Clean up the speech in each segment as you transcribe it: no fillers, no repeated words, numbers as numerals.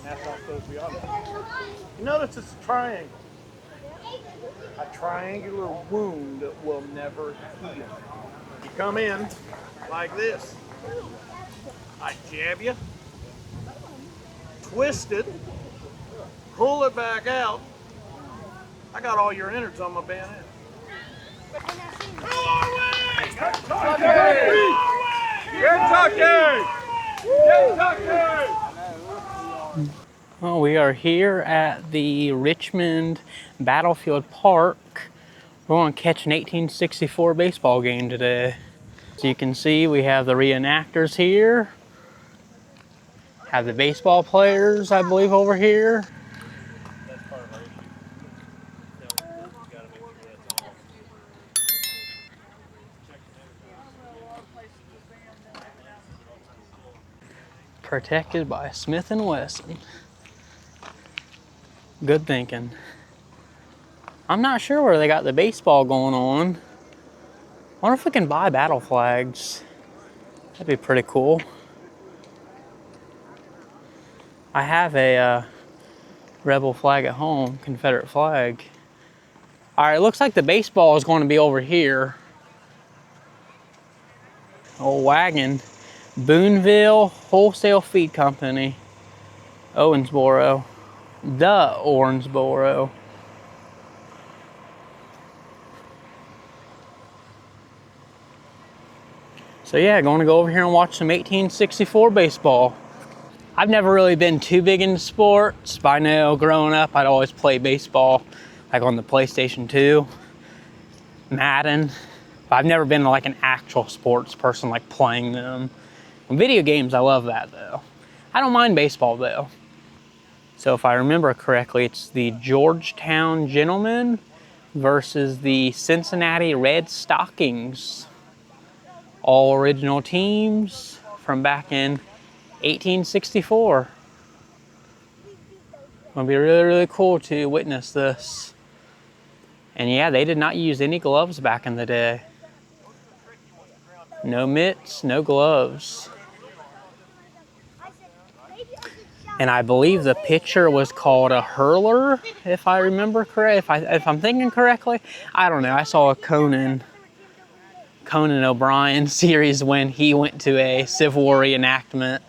That's how it goes beyond that. You notice it's a triangle. A triangular wound that will never heal. You come in like this. I jab you, twist it, pull it back out. I got all your innards on my bayonet. Well, we are here at the Richmond Battlefield Park. We're going to catch an 1864 baseball game today. So you can see we have the reenactors here. Have the baseball players, I believe, over here. Protected by Smith & Wesson. Good thinking. I'm not sure where they got the baseball going on. I wonder if we can buy battle flags. That'd be pretty cool. I have a rebel flag at home, Confederate flag. All right, looks like the baseball is going to be over here. Old wagon. Boonville Wholesale Feed Company, Owensboro, the Owensboro. So yeah, going to go over here and watch some 1864 baseball. I've never really been too big into sports, but I know growing up I'd always play baseball, like on the PlayStation 2, Madden. But I've never been like an actual sports person, like playing them. Video games, I love that though. I don't mind baseball though. So if I remember correctly, it's the Georgetown Gentlemen versus the Cincinnati Red Stockings. All original teams from back in 1864. It'll be really, really cool to witness this. And yeah, they did not use any gloves back in the day. No mitts, no gloves. And I believe the pitcher was called a hurler, if I remember correct. If I'm thinking correctly, I don't know. I saw a Conan O'Brien series when he went to a Civil War reenactment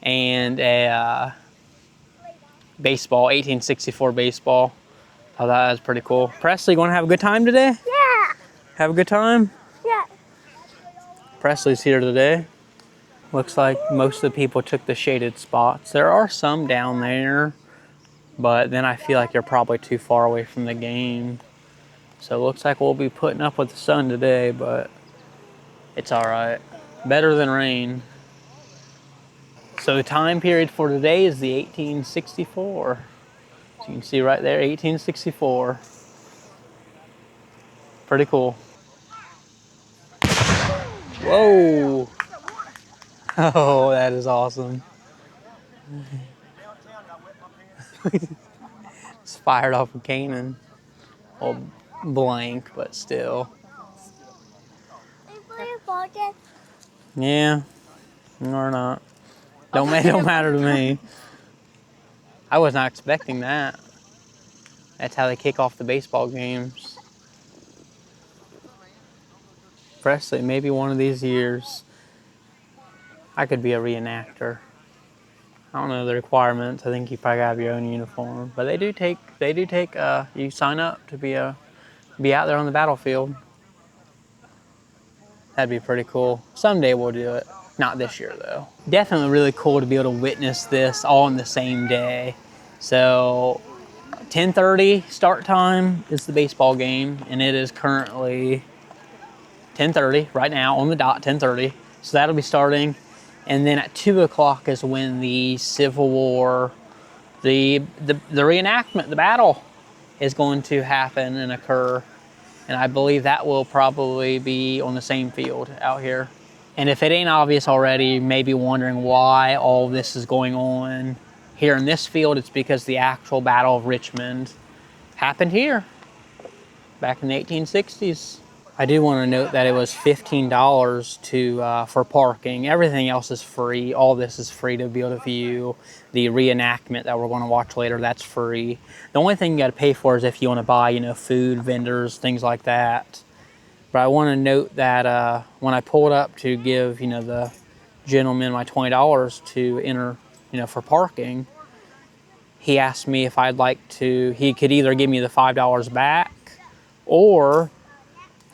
and a baseball, 1864 baseball. I thought that was pretty cool. Presley, you want to have a good time today? Yeah. Have a good time? Yeah. Presley's here today. Looks like most of the people took the shaded spots. There are some down there, but then I feel like you're probably too far away from the game. So it looks like we'll be putting up with the sun today, but it's all right. Better than rain. So the time period for today is the 1864. So you can see right there, 1864. Pretty cool. Whoa. Oh, that is awesome. It's fired off of Canaan. Well, blank, but still. Yeah, or not. Don't matter to me. I was not expecting that. That's how they kick off the baseball games. Presley, maybe one of these years, I could be a reenactor. I don't know the requirements. I think you probably have your own uniform, but they do take. You sign up to be out there on the battlefield. That'd be pretty cool. Someday we'll do it. Not this year though. Definitely really cool to be able to witness this all on the same day. So 10:30 start time is the baseball game, and it is currently 10:30 right now on the dot, 10:30. So that'll be starting. And then at 2 o'clock is when the Civil War, the reenactment, the battle is going to happen and occur. And I believe that will probably be on the same field out here. And if it ain't obvious already, you may be wondering why all this is going on here in this field. It's because the actual Battle of Richmond happened here back in the 1860s. I do want to note that it was $15 for parking. Everything else is free. All this is free to be able to view. The reenactment that we're going to watch later, that's free. The only thing you got to pay for is if you want to buy, food, vendors, things like that. But I want to note that when I pulled up to give, the gentleman my $20 to enter, for parking, he asked me if I'd like to, he could either give me the $5 back or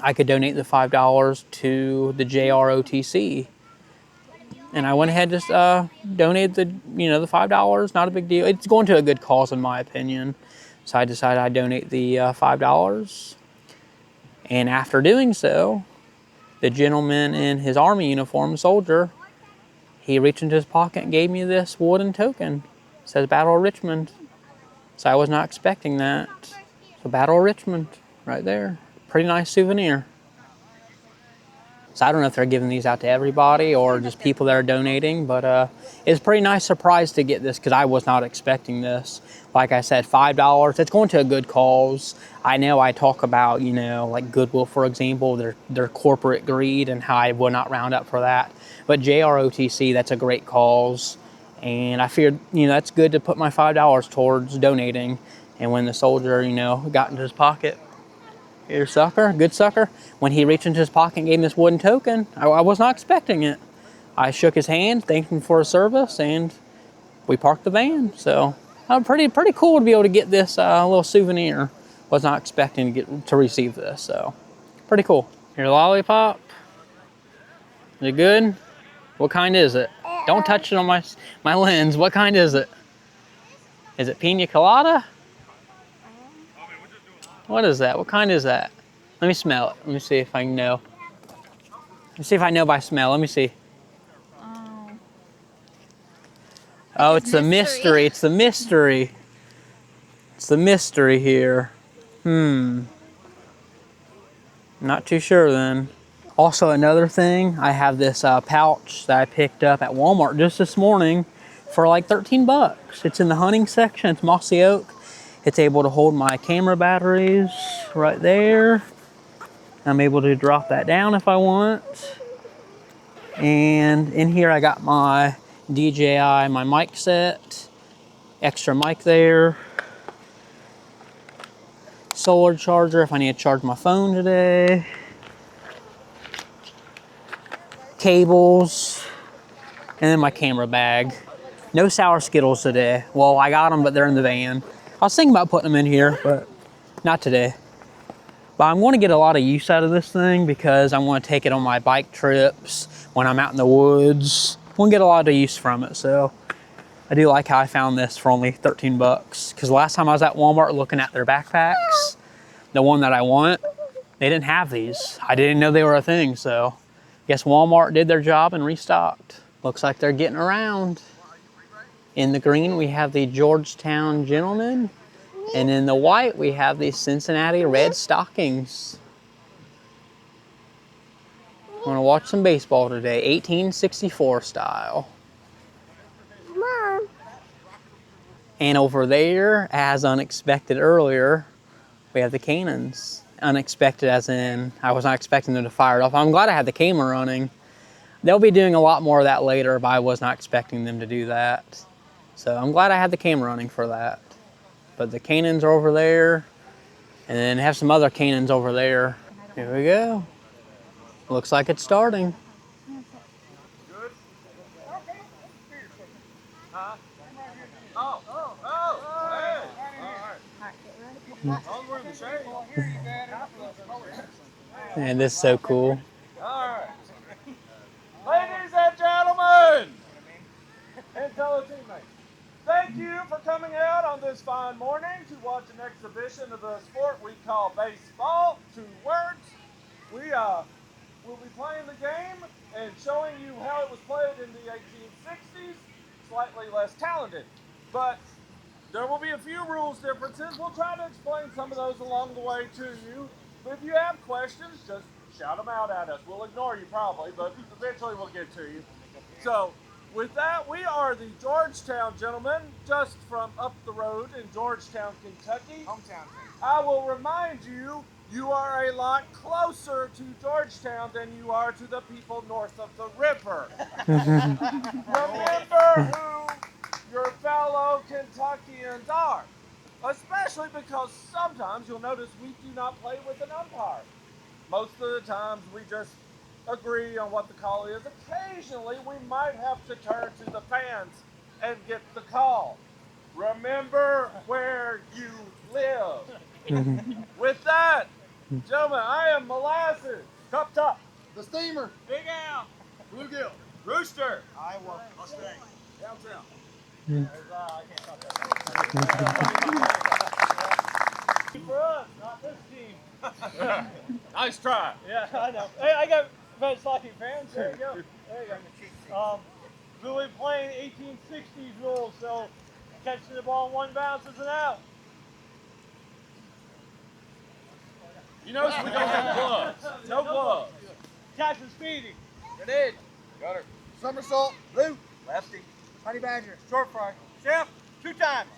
I could donate the $5 to the JROTC. And I went ahead and just donated the $5. Not a big deal. It's going to a good cause in my opinion. So I decided I'd donate the $5. And after doing so, the gentleman in his army uniform, soldier, he reached into his pocket and gave me this wooden token. It says Battle of Richmond. So I was not expecting that. So Battle of Richmond, right there. Pretty nice souvenir. So I don't know if they're giving these out to everybody or just people that are donating, but it's a pretty nice surprise to get this because I was not expecting this. Like I said, $5, it's going to a good cause. I know I talk about, like Goodwill, for example, their corporate greed and how I will not round up for that. But JROTC, that's a great cause. And I figured, that's good to put my $5 towards donating. And when the soldier, got into his pocket, here, sucker, good sucker. When he reached into his pocket and gave me this wooden token, I was not expecting it. I shook his hand, thanked him for his service, and we parked the van. So pretty cool to be able to get this little souvenir. Was not expecting to receive this, so pretty cool. Your lollipop, is it good? What kind is it? Don't touch it on my lens. What kind is it? Is it pina colada? What is that? What kind is that? Let me smell it. Let me see if I know. Let me see if I know by smell. Let me see. Oh, it's the mystery. It's the mystery. It's the mystery here. Not too sure then. Also, another thing, I have this pouch that I picked up at Walmart just this morning for like 13 bucks. It's in the hunting section. It's mossy oak. It's able to hold my camera batteries right there. I'm able to drop that down if I want. And in here I got my DJI, my mic set, extra mic there, solar charger if I need to charge my phone today, cables, and then my camera bag. No sour Skittles today. Well, I got them, but they're in the van. I was thinking about putting them in here, but not today. But I'm going to get a lot of use out of this thing because I want to take it on my bike trips when I'm out in the woods. I'm going to get a lot of use from it, so I do like how I found this for only 13 bucks. Because last time I was at Walmart looking at their backpacks, the one that I want, they didn't have these. I didn't know they were a thing, so I guess Walmart did their job and restocked. Looks like they're getting around. In the green, we have the Georgetown Gentlemen. And in the white, we have the Cincinnati Red Stockings. I'm gonna watch some baseball today, 1864 style. Mom. And over there, as unexpected earlier, we have the cannons. Unexpected as in, I was not expecting them to fire it off. I'm glad I had the camera running. They'll be doing a lot more of that later, but I was not expecting them to do that. So I'm glad I had the camera running for that. But the cannons are over there, and then have some other cannons over there. Here we go. Looks like it's starting. Good? Huh? Oh, hey. All right. All we're in the shade. And this is so cool. All right. Ladies and gentlemen, and fellow teammates, thank you for coming out on this fine morning to watch an exhibition of the sport we call baseball. 2 words. We will be playing the game and showing you how it was played in the 1860s, slightly less talented. But there will be a few rules differences. We'll try to explain some of those along the way to you. But if you have questions, just shout them out at us. We'll ignore you probably, but eventually we'll get to you. So with that, we are the Georgetown Gentlemen, just from up the road in Georgetown, Kentucky. Hometown. I will remind you You are a lot closer to Georgetown than you are to the people north of the river. Remember who your fellow Kentuckians are, especially because sometimes you'll notice we do not play with an umpire. Most of the times we just agree on what the call is. Occasionally we might have to turn to the fans and get the call. Remember where you live. With that, gentlemen, I am Molasses, Cup Top, the Steamer, Big Al, Bluegill, Rooster, Iowa, Mustang, Downtown. I can't talk that. For us, not this team. Nice try. Yeah, I know. Hey, I got Fed Slocky fans. There you go. There you go. We'll be playing 1860s rules, so catching the ball in one bounce is an out. You notice we don't have gloves. No gloves. Captain Speedy. Grenade. Gunner. Somersault. Blue. Lefty. Honey Badger. Short fry. Chef. 2 times.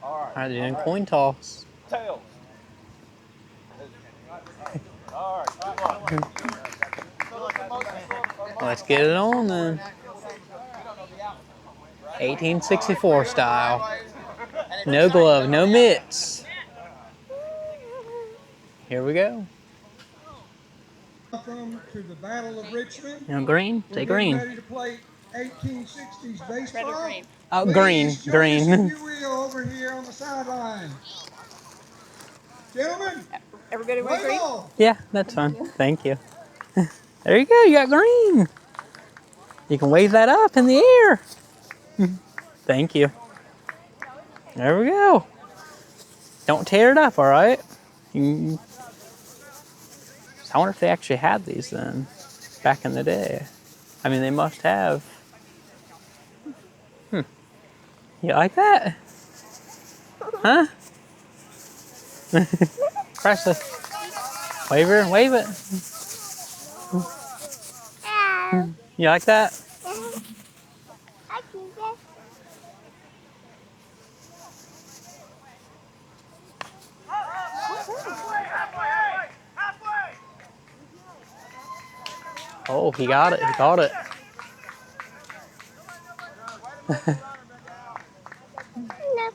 All right, doing coin toss. Tails. All right. Let's get it on then. 1864 style. No glove, no mitts. Here we go. Welcome to the Battle of Richmond. Now green, say green. Ready to play 1860s baseball. Green. Oh, Please green, join us, green. if you will, over here on the sideline. Gentlemen, Everybody wear play green? ball. Yeah, that's fine. Thank you. There you go, you got green. You can wave that up in the air. Thank you. There we go. Don't tear it up, all right? I wonder if they actually had these then, back in the day. I mean, they must have. You like that? Huh? Presley. Wave her, wave it. You like that? I can get Oh, he got it, he caught it. enough.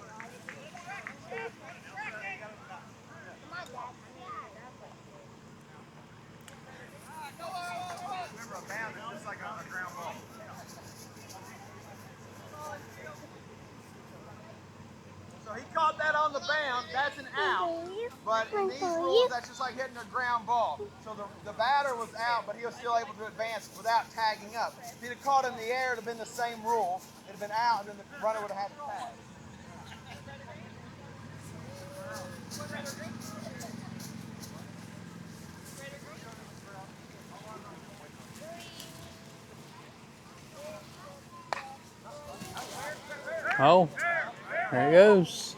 So he caught that on the bound. That's an out. But in these rules, that's just like hitting a ground ball. So the batter was out, but he was still able to advance without tagging up. If he'd have caught in the air, it would have been the same rule. It would have been out, and then the runner would have had to tag. Oh, there it goes.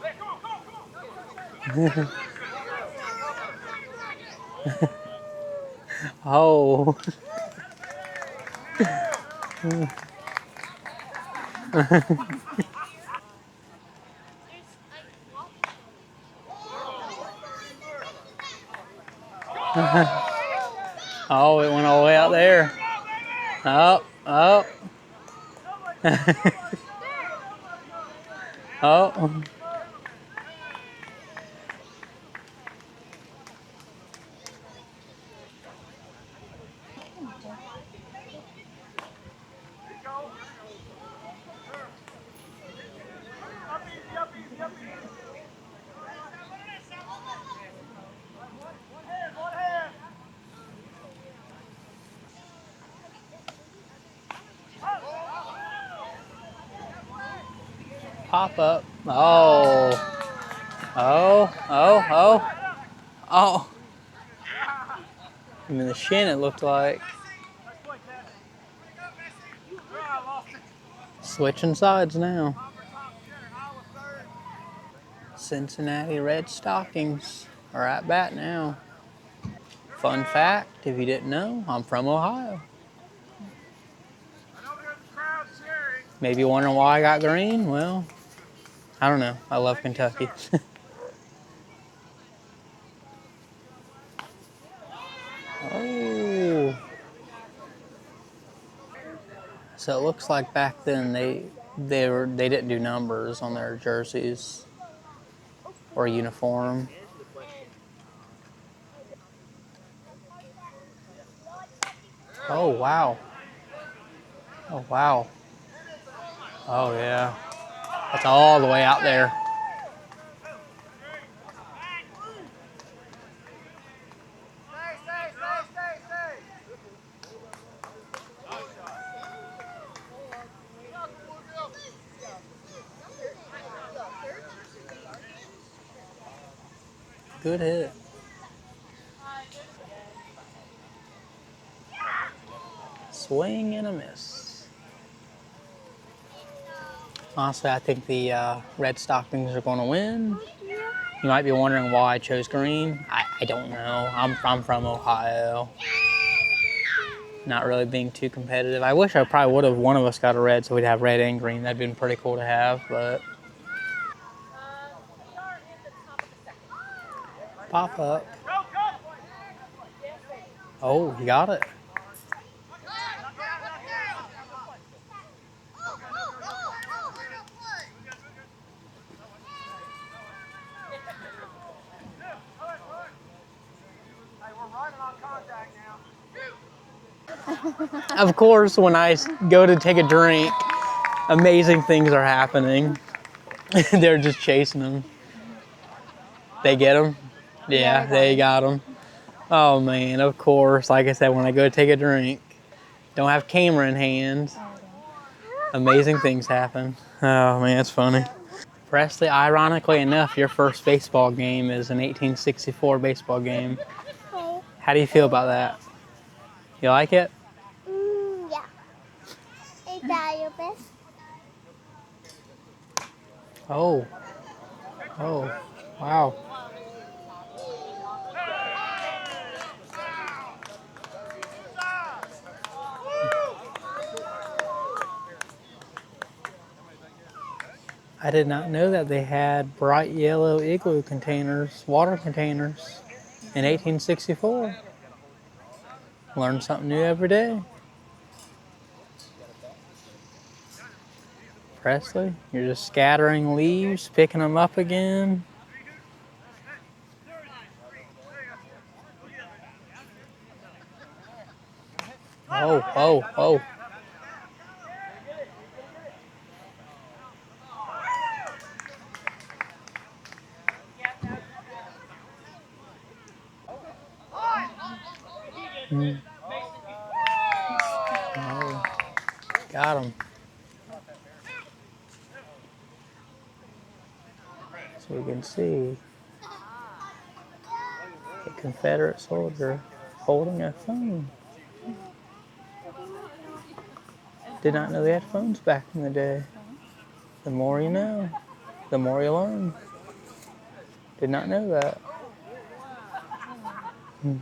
Oh. Oh, it went all the way out there. Oh, oh. Oh. Pop up. Oh. Oh, oh, oh. Oh. I mean, the shin, it looked like. Switching sides now. Cincinnati Red Stockings are at bat now. Fun fact, if you didn't know, I'm from Ohio. Maybe wondering why I got green? Well, I don't know. I love Kentucky. Oh. So it looks like back then they didn't do numbers on their jerseys or uniform. Oh wow. Oh wow. Oh yeah. That's all the way out there. Good hit. Swing and a miss. Honestly, I think the Red Stockings are going to win. You might be wondering why I chose green. I don't know. I'm from Ohio. Not really being too competitive. I wish I probably would have one of us got a red so we'd have red and green. That'd been pretty cool to have, but pop up. Oh, he got it. Of course, when I go to take a drink, amazing things are happening. They're just chasing them. They get them? Yeah, they got them. Oh man, of course. Like I said, when I go to take a drink, don't have camera in hand. Amazing things happen. Oh man, it's funny. Presley, ironically enough, your first baseball game is an 1864 baseball game. Okay. How do you feel about that? You like it? Yeah. Is that your best? Oh. Oh. Wow. I did not know that they had bright yellow igloo containers, water containers, in 1864. Learn something new every day. Presley, you're just scattering leaves, picking them up again. Oh, oh, oh. Mm. Oh, got him. So we can see a Confederate soldier holding a phone. Did not know they had phones back in the day. The more you know, the more you learn. Did not know that. Hmm.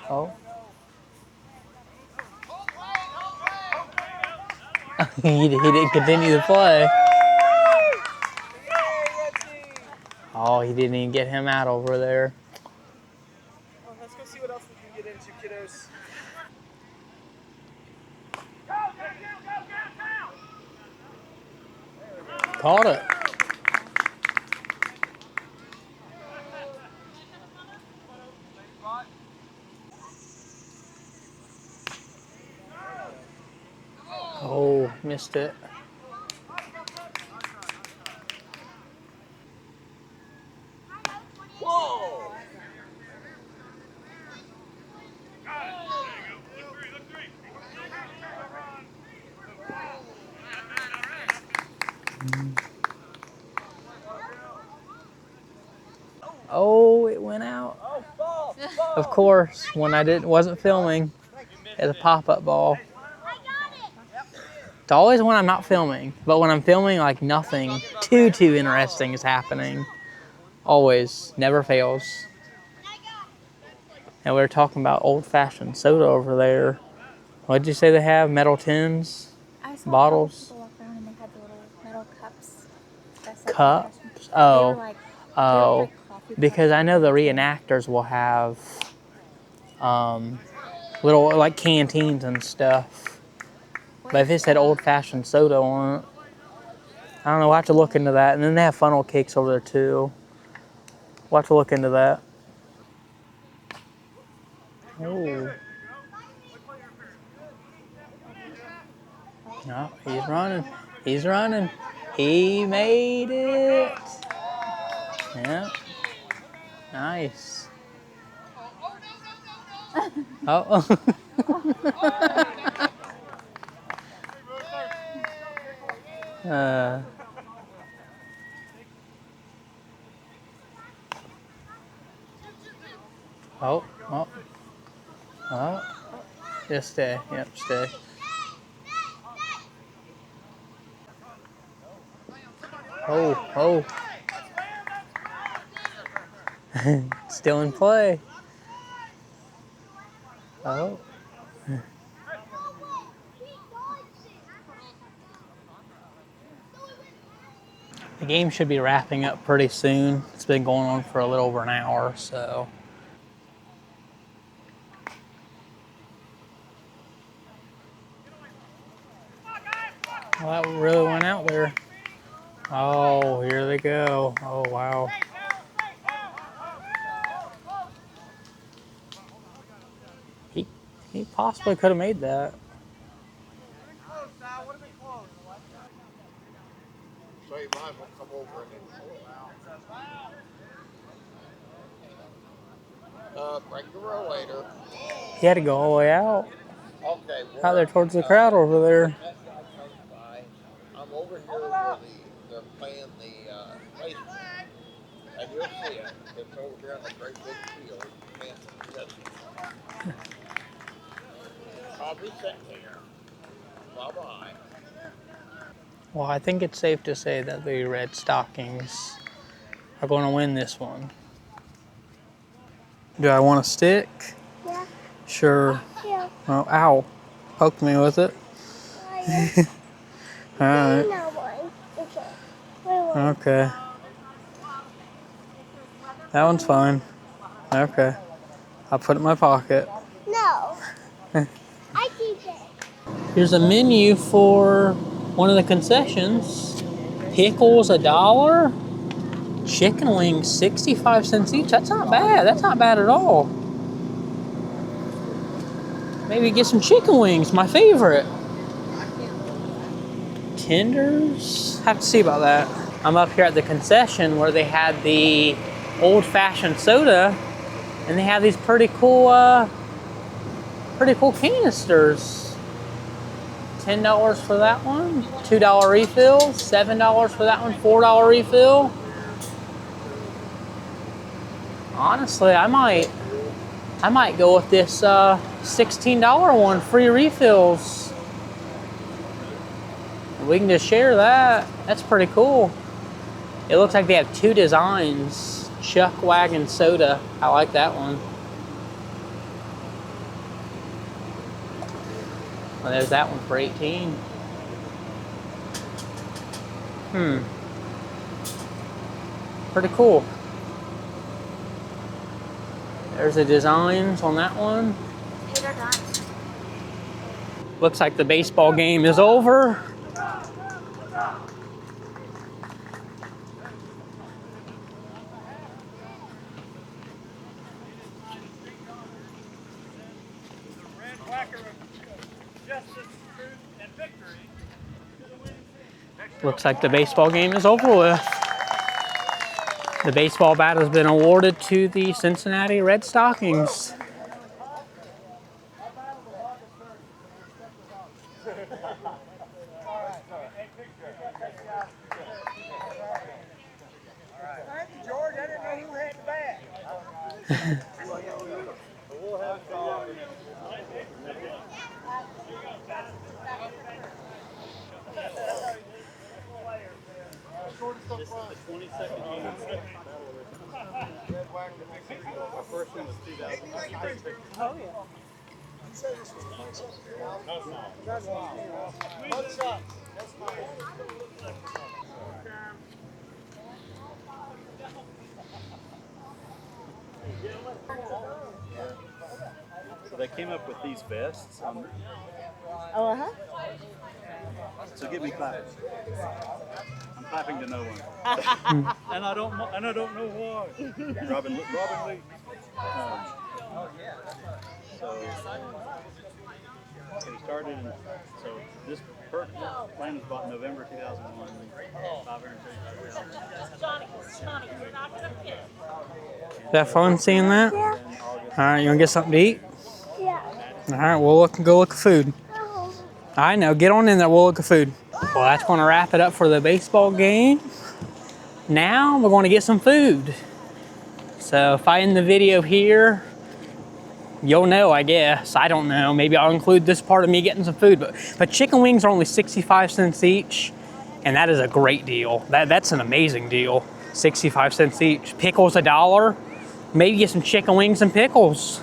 Oh. he didn't continue the play. Oh, he didn't even get him out over there. Well, let's go see what else we can get into, kiddos. Caught it. Oh, missed it. Whoa! Oh, it went out. Of course, when I wasn't filming, it's a pop-up ball. always when I'm not filming, but when I'm filming, like nothing too interesting is happening. Always, never fails. And we were talking about old-fashioned soda over there. What did you say they have? Metal tins? I saw Bottles? people walk around and they had the little metal cups. That said Cups? old-fashioned. Oh. They were like Oh. coffee Because cups I know the with metal tin. reenactors will have little like canteens and stuff. But if it said old-fashioned soda on it, I don't know, we'll have to look into that. And then they have funnel cakes over there too. We'll have to look into that. Oh. No, he's running. He's running. He made it. Yeah. Nice. Oh. uh. Oh. Oh. Oh. Just stay. Yep, stay. Oh. Oh. Still in play. Oh. The game should be wrapping up pretty soon. It's been going on for a little over an hour, so. Well, that really went out there. Oh, here they go. Oh, wow. He possibly could have made that. So you might as well come over and break the row later. He had to go all the way out. Okay, Out there towards the crowd over there. I'm over here where they're playing the baseball. And you'll see it. It's over here on the great big field. You can't miss it. I'll be sitting here. Bye-bye. Well, I think it's safe to say that the Red Stockings are going to win this one. Do I want a stick? Yeah. Sure. Yeah. Oh, ow. Poked me with it. All right. No one. Okay. Wait, wait. Okay. That one's fine. Okay. I'll put it in my pocket. No. I keep it. Here's a menu for one of the concessions. Pickles $1. Chicken wings 65 cents each. That's not bad. That's not bad at all. Maybe get some chicken wings, my favorite. Tenders? Have to see about that. I'm up here at the concession where they had the old-fashioned soda, and they have these pretty cool canisters. $10 for that one, $2 refill, $7 for that one, $4 refill. Honestly, I might go with this $16 one, free refills. We can just share that. That's pretty cool. It looks like they have two designs. Chuck Wagon Soda. I like that one. Well, there's that one for 18. Pretty cool. There's the designs on that one. Looks like the baseball game is over. Looks like the baseball game is over with. The baseball bat has been awarded to the Cincinnati Red Stockings. Thank you, George. I didn't know who had the bat. This is the 22nd year. Our first one was 2000. Oh, yeah. So they came up with these vests. Oh, uh-huh. So get me clapping. I'm clapping to no one. and I don't know why. Robin Lee. So it started in, so this plane was bought in November 2001, $535,000. Is that fun seeing that? Yeah. All right, you wanna get something to eat? Yeah. All right, we'll go look at food. I know, get on in there, we'll look at food. Well, that's gonna wrap it up for the baseball game. Now we're gonna get some food. So if I end the video here, you'll know, I guess. I don't know, maybe I'll include this part of me getting some food, but chicken wings are only 65 cents each, and that is a great deal. That's an amazing deal, 65 cents each. Pickles $1, maybe get some chicken wings and pickles.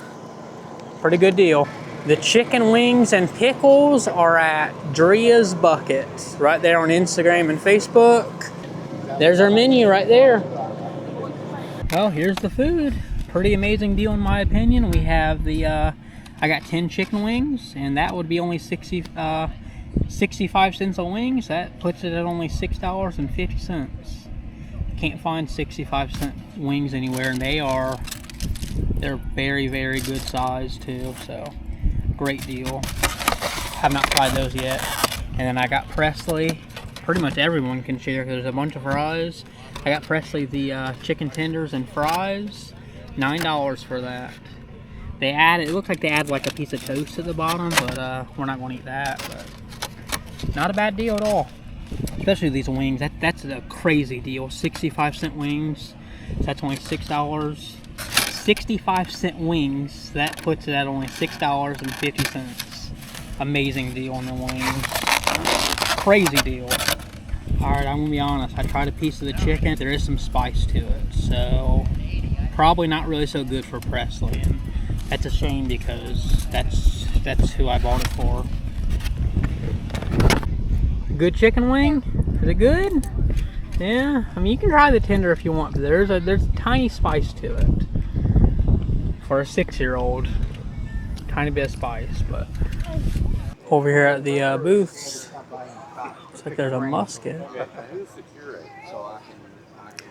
Pretty good deal. The chicken wings and pickles are at Dria's Buckets, right there on Instagram and Facebook. There's our menu right there. Well, here's the food. Pretty amazing deal in my opinion. We have the, I got 10 chicken wings, and that would be only 65 cents a wing. So that puts it at only $6.50. Can't find 65-cent wings anywhere, and they're very, very good size too. So great deal. Have not tried those yet. And then I got Presley. Pretty much everyone can share because there's a bunch of fries. I got Presley the chicken tenders and fries. $9 for that. They add, it looks like they add like a piece of toast at the bottom, but we're not going to eat that. But not a bad deal at all. Especially these wings. That's a crazy deal. 65-cent wings. So that's only $6. 65-cent wings. That puts it at only $6.50. Amazing deal on the wings. Crazy deal. Alright, I'm gonna be honest. I tried a piece of the chicken. There is some spice to it. So probably not really so good for Presley. And that's a shame because that's who I bought it for. Good chicken wing? Is it good? Yeah. I mean, you can try the tender if you want. But there's a tiny spice to it. For a 6-year-old, tiny bit of spice, but over here at the booths, looks like there's a musket.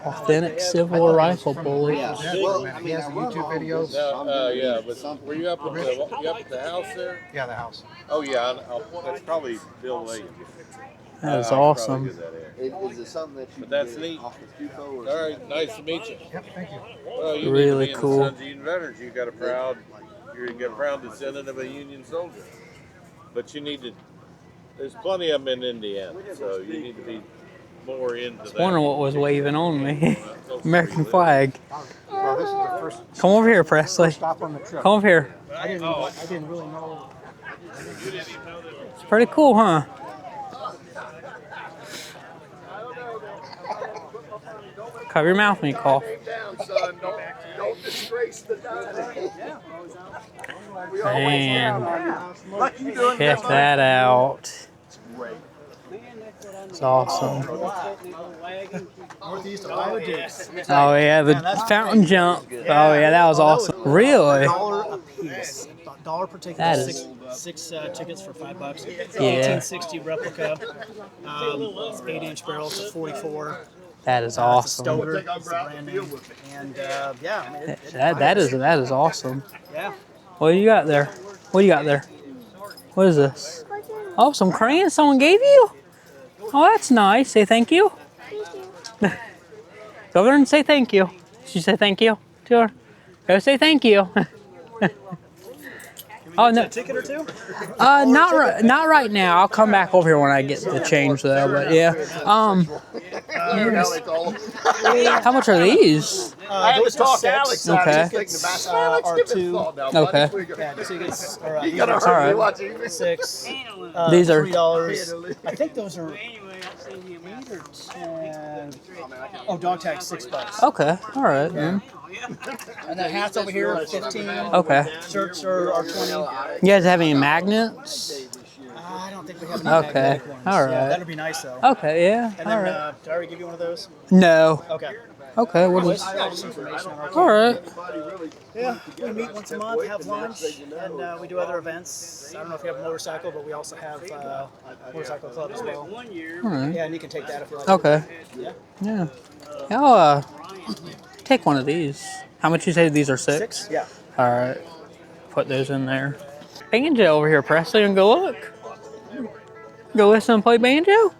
Authentic Civil Rifle bullet. Well, I mean, he has YouTube videos. Yeah, but were you up at the house there? Yeah, the house. Oh yeah, that's probably Bill Williams. That is awesome. Is it something that you But that's did neat. off the studio or All right, nice to meet you. Yep, thank you. Well, you Really need to be cool. In the Sons of Union Veterans. You got a proud descendant of a Union soldier. But you need to. There's plenty of them in Indiana, so you need to be more into that. I wonder what was waving on me. American flag. Well, this is the first Come over here, Presley. stop on the trip. Come over here. I didn't really know. It's pretty cool, huh? Cover your mouth when you cough. don't disgrace the Man, check that out. It's awesome. Northeast of Iowa Dukes. Oh yeah, the fountain jump. Oh yeah, that was awesome. Really? $1 a piece. $1 per ticket. That is- six tickets for $5. Yeah. 1860 replica. 8-inch barrels of 44. That is awesome. Stover. It's the brand name. And yeah, I mean, That is awesome. yeah. What do you got there? What do you got there? What is this? Oh, some crayons someone gave you? Oh, that's nice. Say thank you. Go over there and say thank you. Did you say thank you to her? Go say thank you. Oh no. A ticket or two? Not right now. I'll come back over here when I get the change though. But yeah. Now it's all. How much are these? I had those to are talk six. Alex Okay. out of this thing. The Are let's give this two. thought now, Okay. buddy. Yeah, tickets are You gotta these hurt Alright. me watching this. 6. These are- $3. I think those are 8 or 10. Oh, dog tag $6. Okay. All right. Then. And the hats over here are 15. Okay. Shirts are 20. You guys have any magnets? I don't think we have any Okay. magnetic ones. All Yeah, right. that'd be nice though. Okay. Yeah. And All then, right. did I already give you one of those? No. Okay. Okay. What is? Just information on our All right. Yeah, we meet once a month, have lunch, and we do other events. I don't know if you have a motorcycle, but we also have motorcycle club as well. All right. Yeah, and you can take that if you like. Okay. Yeah. Yeah. I'll take one of these. How much you say these are 6? 6? Yeah. All right. Put those in there. Banjo over here, Presley, and go look. Go listen and play banjo.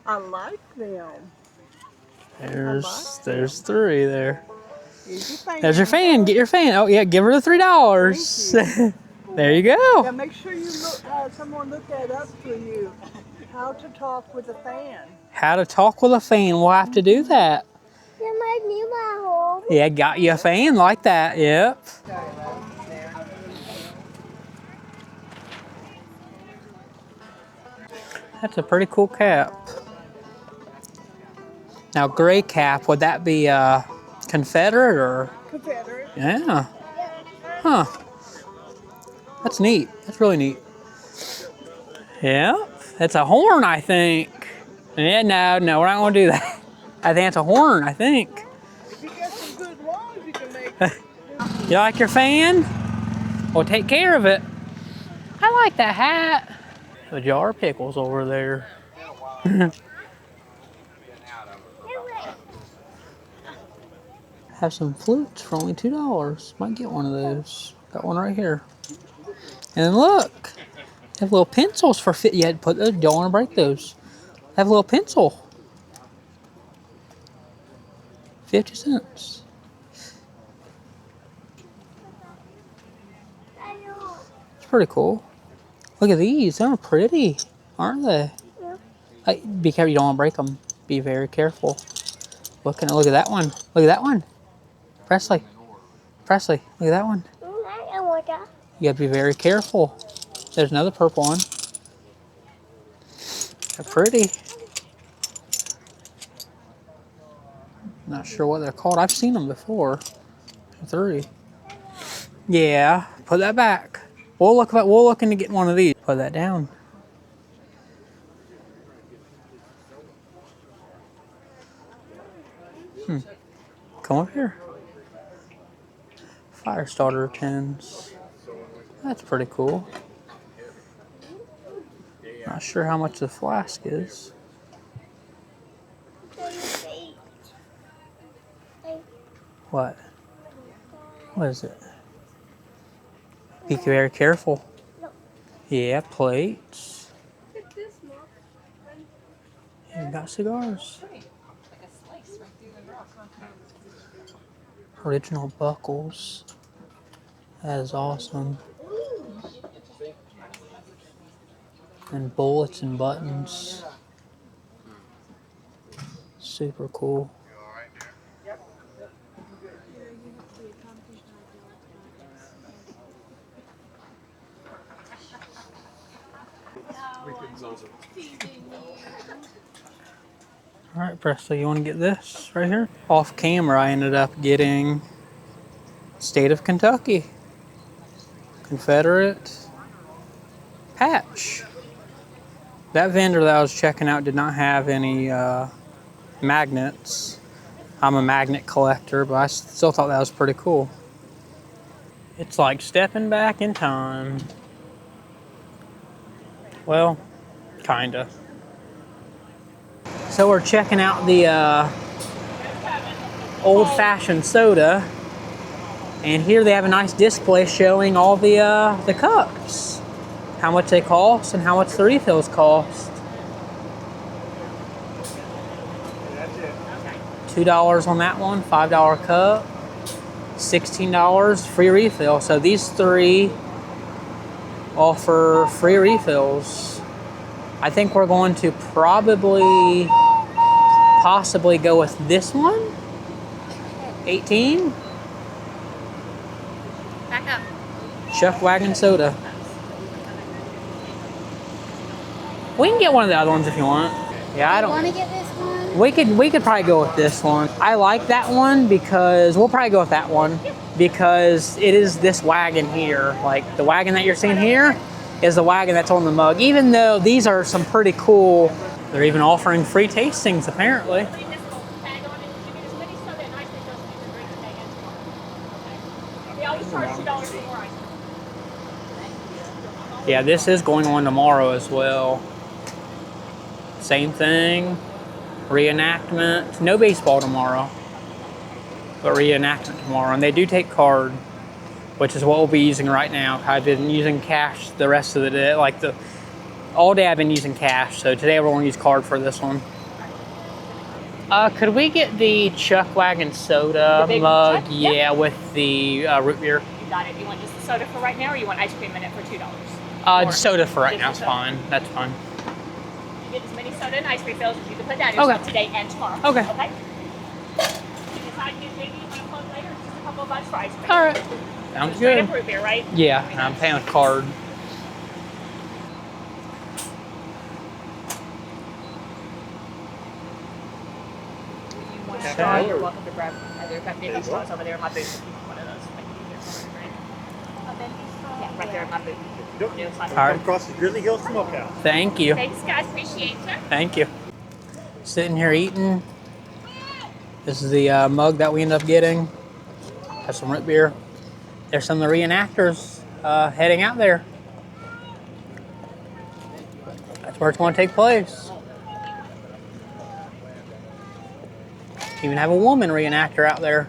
I like them. There's 3 there. Here's your fan. There's your fan. Get your fan. Oh yeah, give her the $3. There you Yeah, go. make sure you look. Someone look that up for you. How to talk with a fan. How to talk with a fan. We'll have to do that. You might need my home. Yeah, got you a fan like that. Yep. That's a pretty cool cap. Now, gray cap, would that be Confederate or? Confederate. Yeah. Huh. That's neat. That's really neat. Yeah. It's a horn, I think. Yeah, no, we're not going to do that. I think it's a horn, I think. If you get some good ones, you can make. You like your fan? Well, take care of it. I like that hat. A jar of pickles over there. Have some flutes for only $2. Might get one of those. Got one right here. And look, have little pencils for fit. You had to put those. Don't want to break those. Have a little pencil. 50 cents. It's pretty cool. Look at these. They're pretty, aren't they? Yeah. Hey, be careful. You don't want to break them. Be very careful. Look at that one. Look at that one. Presley. Presley. Look at that one. I want that. You got to be very careful. There's another purple one. They're pretty. Not sure what they're called. I've seen them before. 3. Yeah. Put that back. We'll look into getting one of these. Put that down. Come over here. Fire starter tins. That's pretty cool. Not sure how much the flask is. What? What is it? Be very careful. Yeah, plates. Yeah, got cigars. Original buckles. That is awesome. And bullets and buttons. Super cool. All right, Presley, you want to get this right here? Off camera, I ended up getting State of Kentucky. Confederate patch. That vendor that I was checking out did not have any magnets. I'm a magnet collector, but I still thought that was pretty cool. It's like stepping back in time. Well, kinda. So we're checking out the old-fashioned soda, and here they have a nice display showing all the cups, how much they cost and how much the refills cost. $2 on that one, $5 cup, $16 free refill. So these three offer free refills. I think we're going to possibly go with this one. 18. Back up. Chuck Wagon soda. We can get one of the other ones if you want. Yeah, I don't Want to get this one? We could probably go with this one. I like that one because we'll probably go with that one because it is this wagon here. Like the wagon that you're seeing here is the wagon that's on the mug. Even though these are some pretty cool, they're even offering free tastings apparently. Yeah, this is going on tomorrow as well. Same thing. Reenactment. No baseball tomorrow, but reenactment tomorrow. And they do take card, which is what we'll be using right now. I've been using cash the rest of the day. All day I've been using cash. So today we're going to use card for this one. Could we get the Chuck Wagon soda mug? Chuck? Yeah, with the root beer. You got it. You want just the soda for right now, or you want ice cream in it for $2? Just soda for right now is fine. That's fine. You get as many soda and ice refills as you can put down Okay. today and tomorrow. Okay. Okay. You decide maybe you want to close later, or just a couple of bucks for ice cream. All right. Sounds Straight good. up root beer, right? Yeah, I'm paying with card. You're welcome to grab. There's got baby straws over there in my booth. If you want one of those. Yeah, right there in my booth. All right. Across the Grizzly Hills Smokehouse. Thank you. Thanks, guys. Appreciate it. Thank you. Sitting here eating. This is the mug that we ended up getting. Has some root beer. There's some of the reenactors heading out there. That's where it's going to take place. Even have a woman reenactor out there.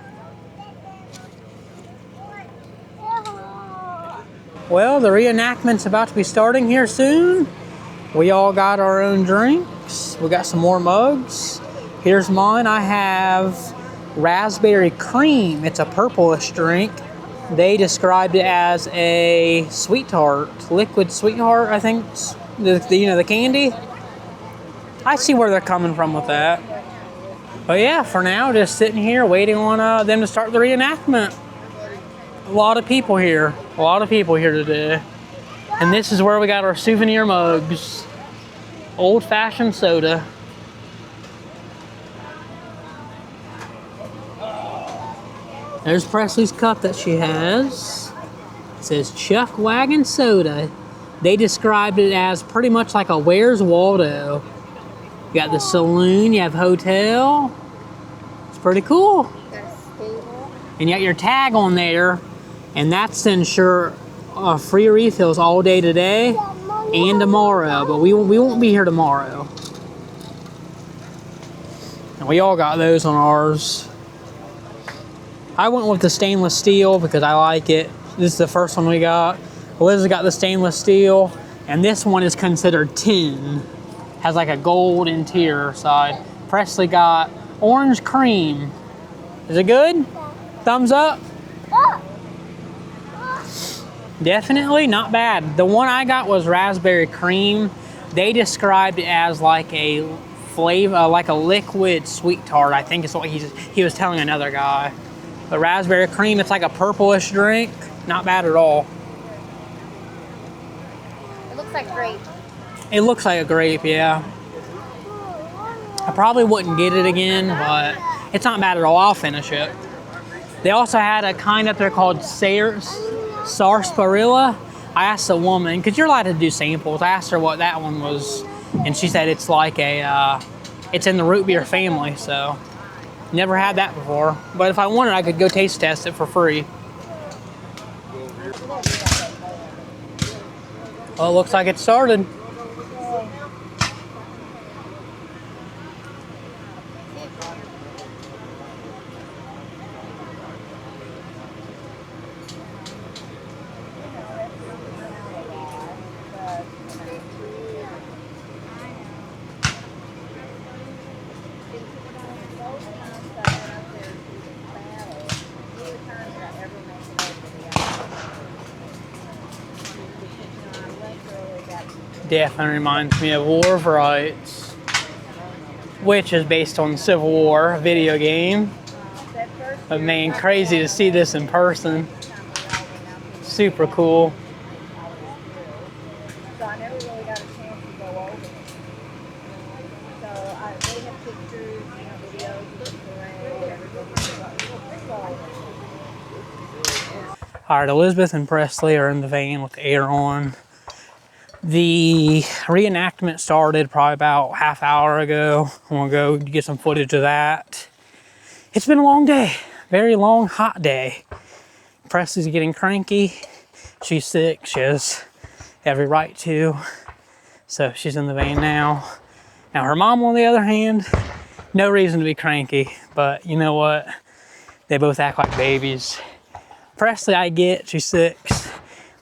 Well, the reenactment's about to be starting here soon. We all got our own drinks. We got some more mugs. Here's mine. I have raspberry cream. It's a purplish drink. They described it as a sweetheart, liquid sweetheart, I think. The candy. I see where they're coming from with that. But yeah, for now, just sitting here waiting on them to start the reenactment. A lot of people here. A lot of people here today. And this is where we got our souvenir mugs. Old-fashioned soda. There's Presley's cup that she has. It says Chuck Wagon soda. They described it as pretty much like a Where's Waldo. You got the saloon, you have hotel. It's pretty cool. And you got your tag on there, and that's to ensure free refills all day today and tomorrow, but we won't be here tomorrow. And we all got those on ours. I went with the stainless steel because I like it. This is the first one we got. Liz got the stainless steel, and this one is considered tin. Has like a gold interior side. Presley got orange cream. Is it good? Thumbs up? Definitely not bad. The one I got was raspberry cream. They described it as like a flavor, like a liquid sweet tart. I think is what he was telling another guy. The raspberry cream, it's like a purplish drink. Not bad at all. It looks like grape. It looks like a grape, yeah. I probably wouldn't get it again, but it's not bad at all. I'll finish it. They also had a kind up there called sarsaparilla. I asked a woman, because you're allowed to do samples. I asked her what that one was, and she said it's like a, it's in the root beer family, so never had that before. But if I wanted, I could go taste test it for free. Well, it looks like it started. Definitely reminds me of War of Rights, which is based on the Civil War video game. But man, crazy to see this in person. Super cool. So I never really got a chance to go over it. So they have pictures, videos of the parade, everything. All right, Elizabeth and Presley are in the van with the air on. The reenactment started probably about half hour ago. I'm gonna go get some footage of that. It's been a long day, very long, hot day. Presley's getting cranky. She's sick, she has every right to. So she's in the van now. Now her mom, on the other hand, no reason to be cranky, but you know what? They both act like babies. Presley, I get, she's 6,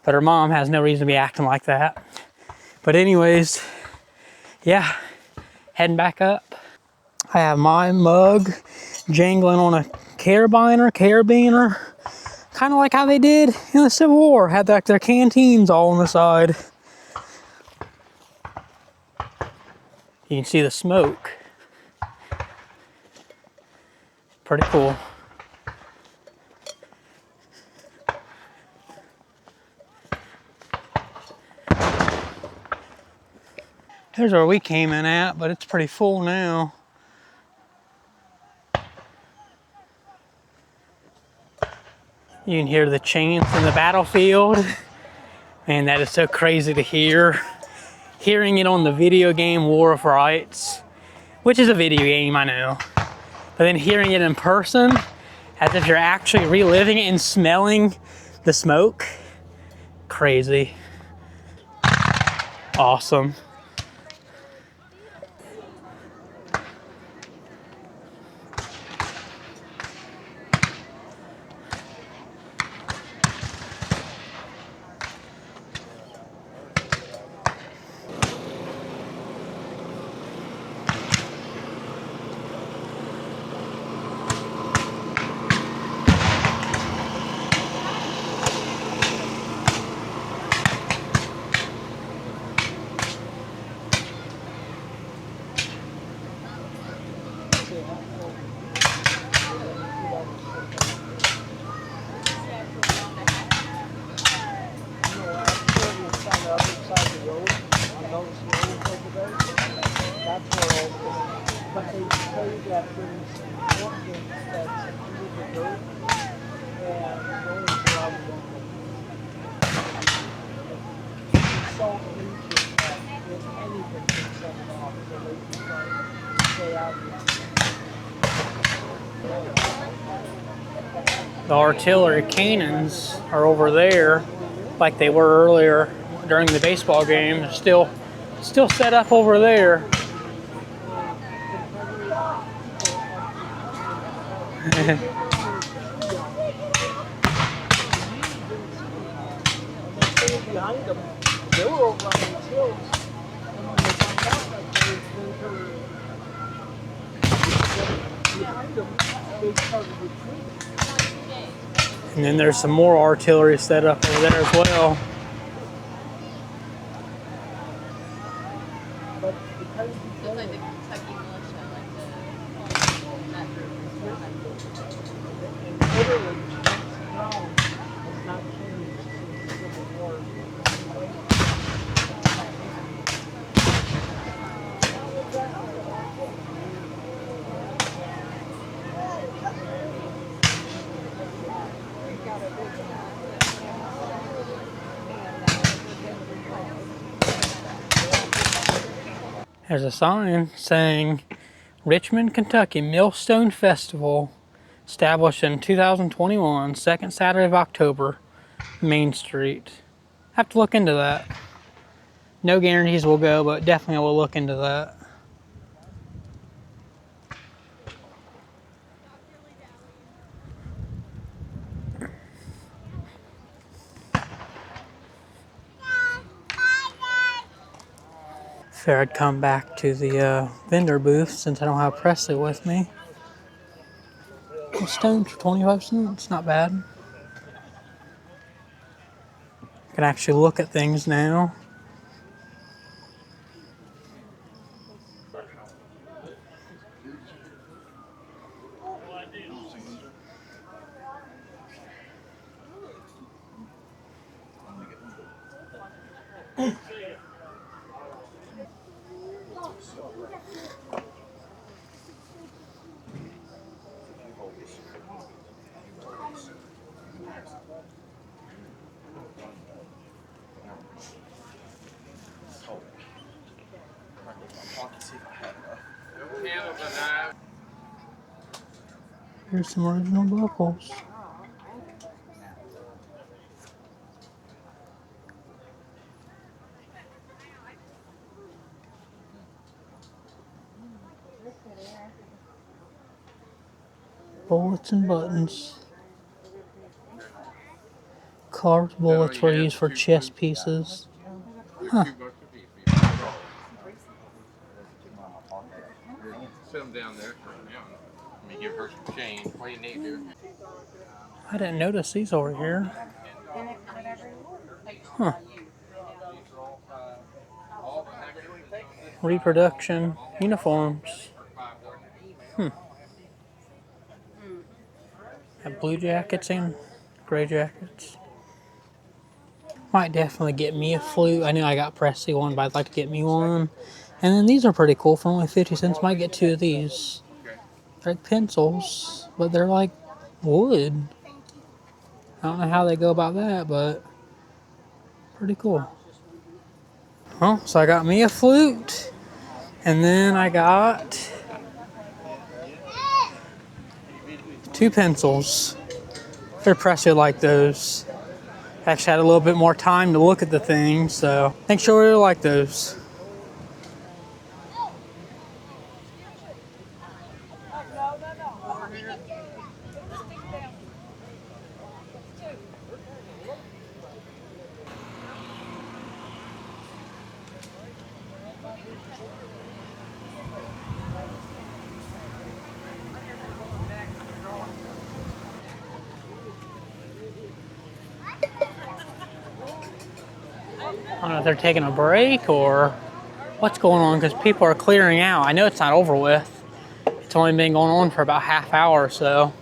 but her mom has no reason to be acting like that. But anyways, yeah, heading back up. I have my mug jangling on a carabiner, kind of like how they did in the Civil War. Had like their canteens all on the side. You can see the smoke. Pretty cool. Here's where we came in at, but it's pretty full now. You can hear the chants in the battlefield. Man, that is so crazy to hear. Hearing it on the video game War of Rights, which is a video game, I know. But then hearing it in person, as if you're actually reliving it and smelling the smoke. Crazy. Awesome. The artillery cannons are over there, like they were earlier during the baseball game. They're still set up over there. Behind them, they were over on these hills, and when they found out that they were behind them, they started retreating. And then there's some more artillery set up over there as well. But because It's like the Kentucky militia, like that group. in Italy, Brown has not changed since the Civil War. There's a sign saying Richmond, Kentucky Millstone Festival, established in 2021, second Saturday of October, Main Street. Have to look into that. No guarantees we'll go, but definitely we'll look into that. Figured I'd come back to the vendor booth since I don't have Presley with me. Stones for 25 cents, not bad. I can actually look at things now. Here's some original buckles. Bullets and buttons. Carved bullets were used for chess pieces. Huh. Sit them down there. Let me give her some change. What do you need, dude? I didn't notice these over here. Huh. Reproduction uniforms. Have blue jackets and gray jackets. Might definitely get me a flute. I know I got Presley one, but I'd like to get me one. And then these are pretty cool for only 50 cents. Might get 2 of these. They're like pencils, but they're like wood. I don't know how they go about that, but pretty cool. Well, so I got me a flute, and then I got 2 pencils. They're Presley like those. Actually had a little bit more time to look at the thing, so I think she'll really like those. I don't know if they're taking a break or what's going on, because people are clearing out. I know it's not over with. It's only been going on for about half hour or so.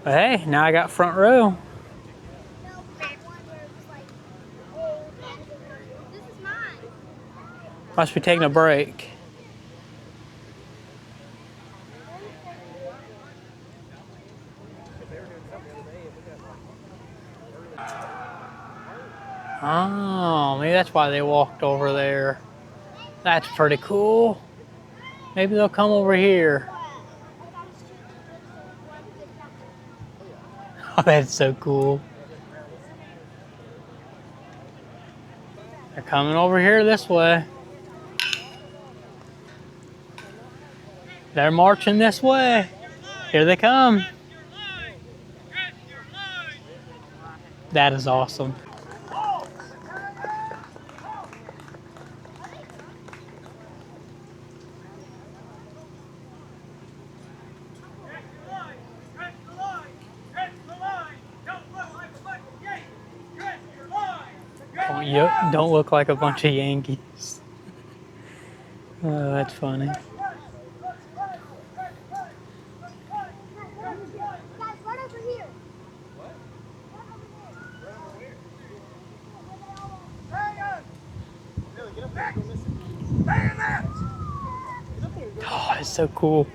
But hey, now I got front row. Must be taking a break. Oh, maybe that's why they walked over there. That's pretty cool. Maybe they'll come over here. Oh, that's so cool. They're coming over here this way. They're marching this way. Here they come. That is awesome. Don't look like a bunch of Yankees. Oh, that's funny. Oh, it's so cool.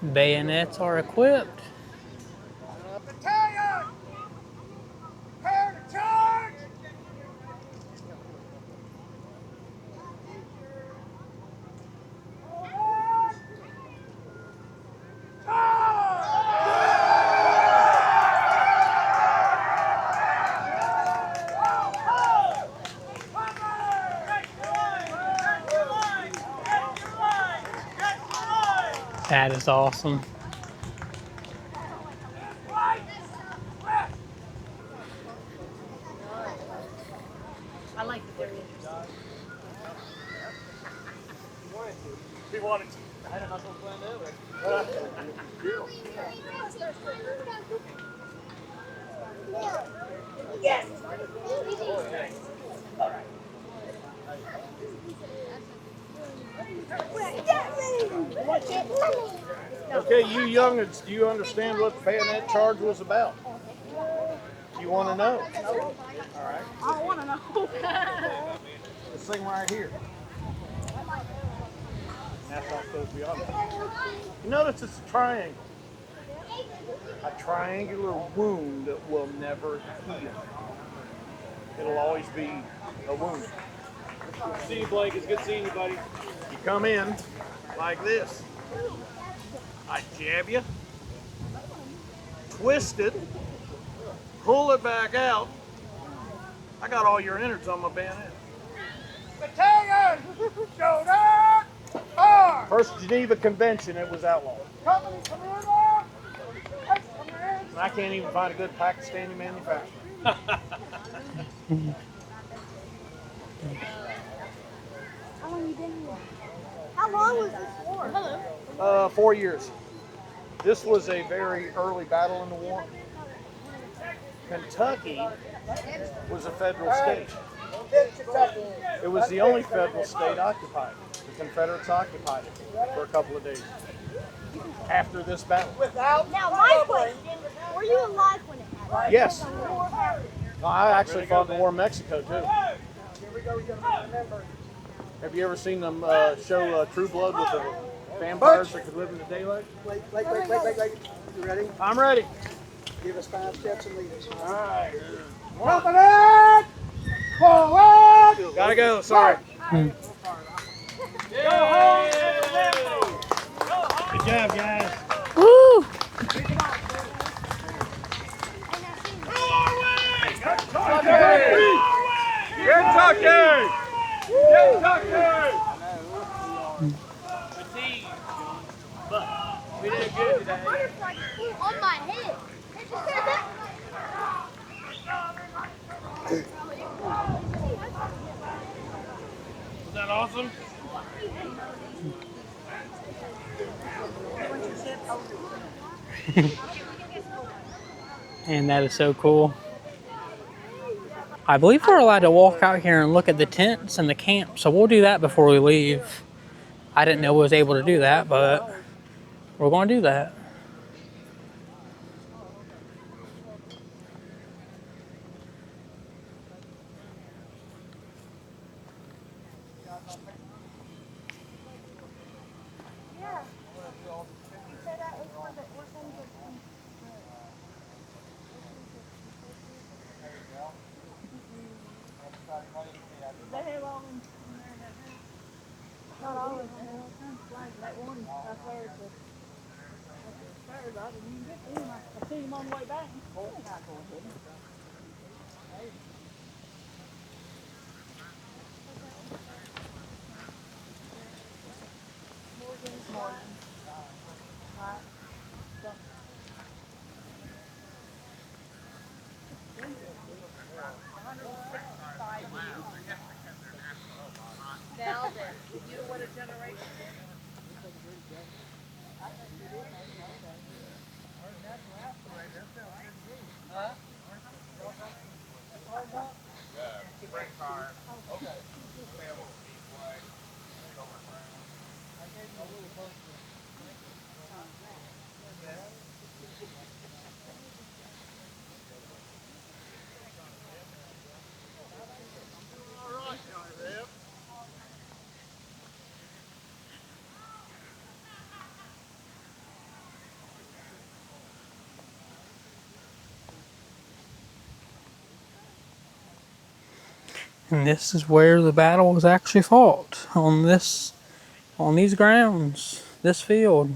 Bayonets are equipped. Battalion! Prepare to charge! That is awesome. I like that they're interested. He wanted to. I had a muscle plan over. Yes! Okay, you youngins, do you understand what the bayonet charge was about? You want to know? All right. I don't want to know. This thing right here. That's not supposed to be on there. You notice it's a triangle. A triangular wound that will never heal. It'll always be a wound. Good to see you, Blake. It's good seeing you, buddy. You come in like this. I jab you, twist it, pull it back out. I got all your innards on my bayonet. Battalion! Showed up! Arm! First Geneva Convention, it was outlawed. Company commander! Vice command! And I can't even find a good Pakistani manufacturer. How long you been here? How long was this war? Hello. 4 years. This was a very early battle in the war. Kentucky was a federal state. It was the only federal state occupied. The Confederates occupied it for a couple of days after this battle. Now my question, were you alive when it happened? Yes. No, I actually fought in the war in Mexico too. Here we go, we gotta remember. Have you ever seen them show True Blood with the vampires that could live in the daylight? Wait. You ready? I'm ready. Give us 5 steps and lead us. All right. Company! Forward! Gotta go, sorry. Good job, guys. Woo! We did good today. Butterfly flew on my head. Was that awesome? And that is so cool. I believe we're allowed to walk out here and look at the tents and the camp, so we'll do that before we leave. I didn't know we was able to do that, but we're going to do that. Not always. That one up there, I didn't even get to him. I seen him on the way back. You know what a generation is? And this is where the battle was actually fought, on these grounds, this field.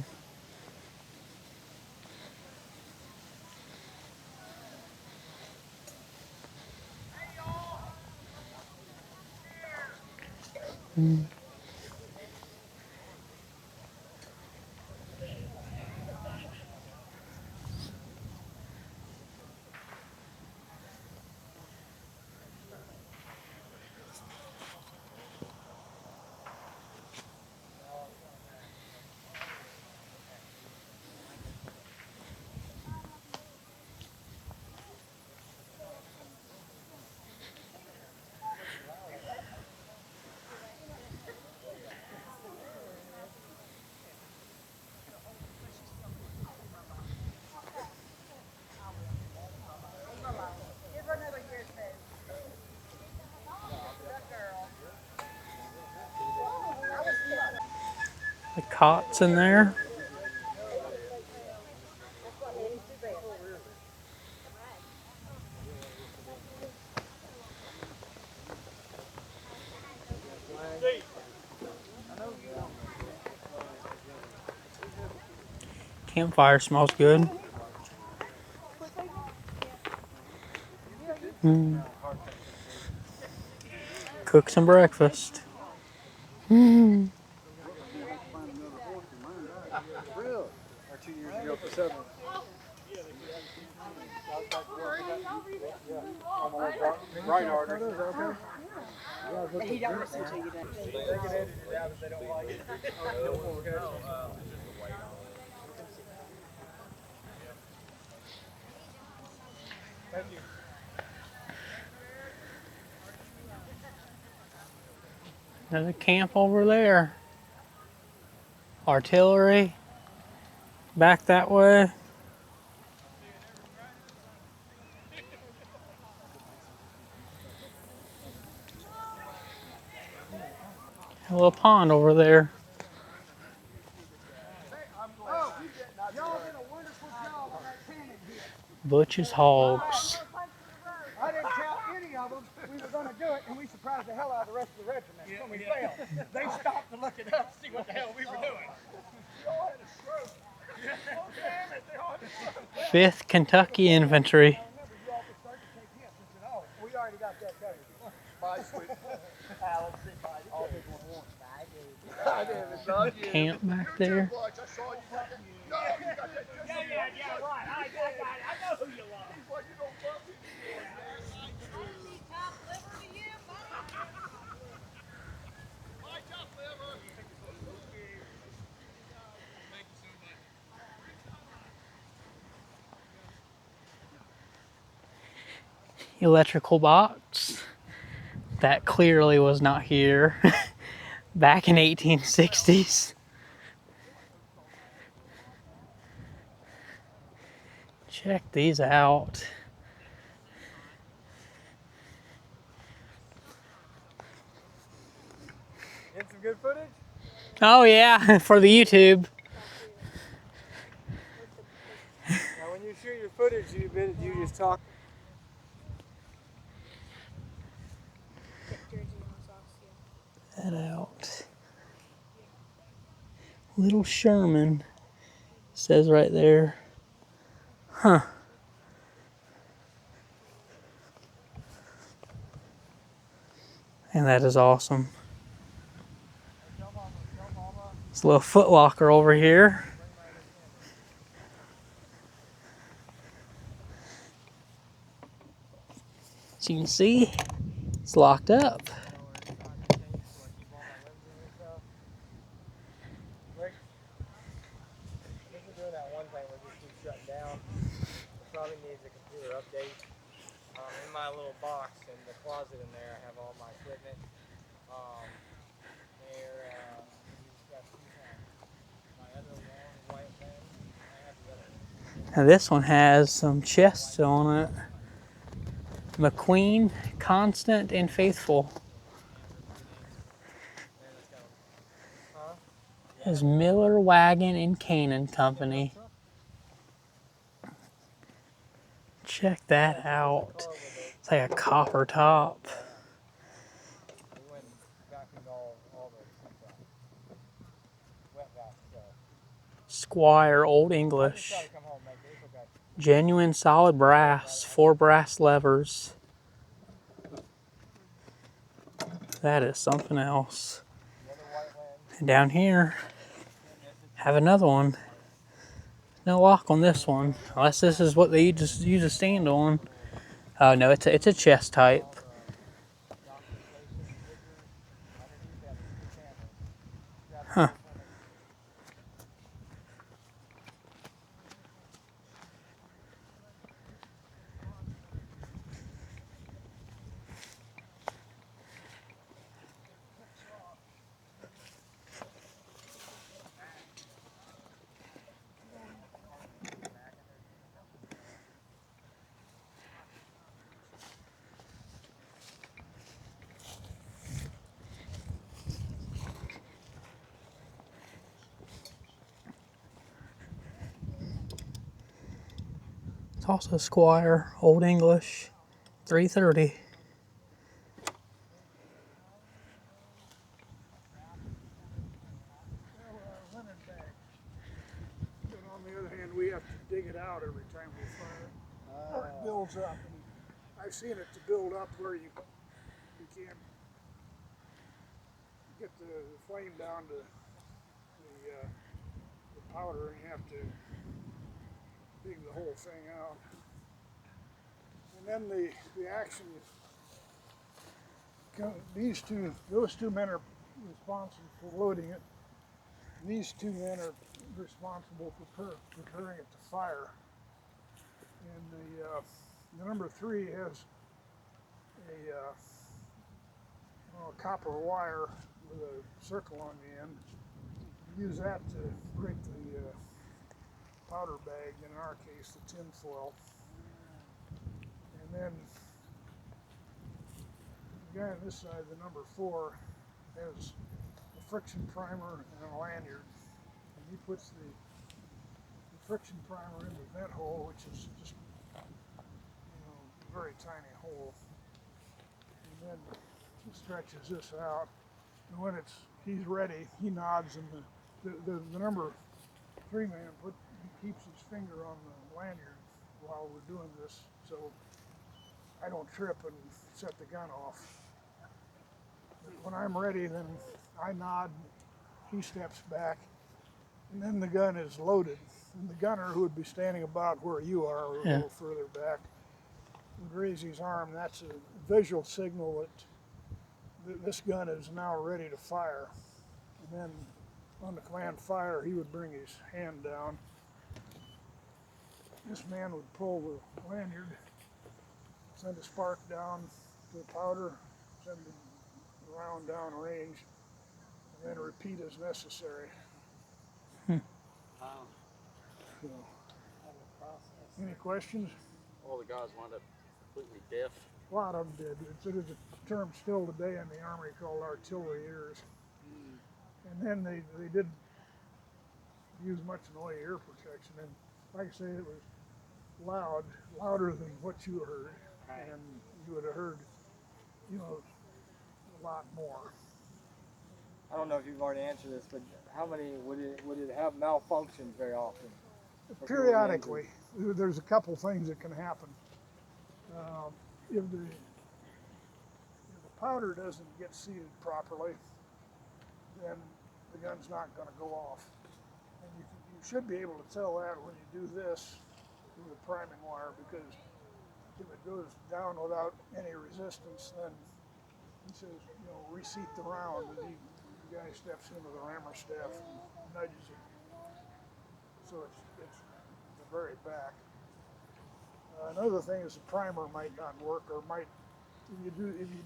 The cots in there. Campfire smells good. Cook some breakfast. Right order. He don't listen to you, does he? They can edit it out if they don't like it. Thank you. There's a camp over there. Artillery. Back that way. A little pond over there. Y'all did a wonderful job on that cannon hit. Butch's Hogs. I didn't tell any of them we were going to do it, and we surprised the hell out of the rest of the regiment. When we failed, they stopped to look at us to see what the hell we were doing. They all had a stroke. Oh, damn it, they all had a stroke. 5th Kentucky Infantry. We already got that covered. Bye, sweet. Alex, bye. All this one. I did. Camp back there. I saw you. No, you got that. Yeah, right. I got it. I know who you are. He's like, you don't love me. Electrical box. That clearly was not here back in 1860s. Check these out. Get some good footage? Oh yeah, for the YouTube. Now, when you shoot your footage, you just talk. That out. Little Sherman says right there. Huh. And that is awesome. It's a little Foot Locker over here. As you can see, it's locked up. Probably needs a computer update. In my little box in the closet in there, I have all my equipment. My other long white pen, I have the other. Now this one has some chests on it. McQueen, Constant, and Faithful. Has Miller Wagon and Cannon Company. Check that out. It's like a copper top. Squire Old English. Genuine solid brass, 4 brass levers. That is something else. And down here, have another one. No lock on this one, unless this is what they just use a stand on. Oh no, it's a chest type. Huh. It's also Squire Old English 330. But on the other hand, we have to dig it out every time we fire. Or it builds up. And I've seen it to build up where you can't get the flame down to the powder, and you have to dig the whole thing out. And then the action, those two men are responsible for loading it. And these two men are responsible for preparing it to fire. And the number 3 has a copper wire with a circle on the end. Use that to break the powder bag, in our case the tin foil. And then the guy on this side, the number 4, has a friction primer and a lanyard. And he puts the friction primer in the vent hole, which is just a very tiny hole. And then he stretches this out. And when he's ready, he nods, and the number 3 man he keeps his finger on the lanyard while we're doing this, so I don't trip and set the gun off. When I'm ready, then I nod, he steps back, and then the gun is loaded. And the gunner, who would be standing about where you are, or a little further back, would raise his arm. That's a visual signal that this gun is now ready to fire. And then on the command fire, he would bring his hand down. This man would pull the lanyard, send a spark down to the powder, send the round down range, and then repeat as necessary. So, any questions? All the guys wound up completely deaf. A lot of them did. There's a term still today in the Army called artillery ears. And then they did use much in the way of ear protection. And like I say, it was louder than what you heard. And you would have heard, a lot more. I don't know if you've already answered this, but how many would it have malfunctions very often? Periodically, there's a couple things that can happen. If the powder doesn't get seated properly, then the gun's not going to go off. And you should be able to tell that when you do this with a priming wire, because if it goes down without any resistance, then he says, reseat the round, and the guy steps in with a rammer staff and nudges it. So it's the very back. Another thing is the primer might not work, or if you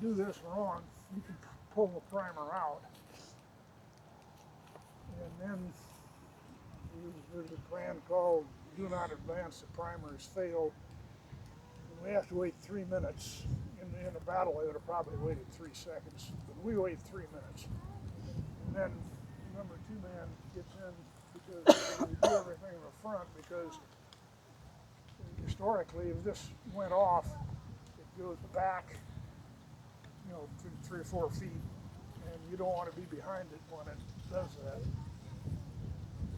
do this wrong, you can pull the primer out, and then there's a plan called "Do Not Advance." The primer has failed, and we have to wait 3 minutes. In a battle, they would have probably waited 3 seconds, but we wait 3 minutes, and then number 2 man gets in because we do everything in the front, because historically, if this went off, it goes back, 3 or 4 feet, and you don't want to be behind it when it does that.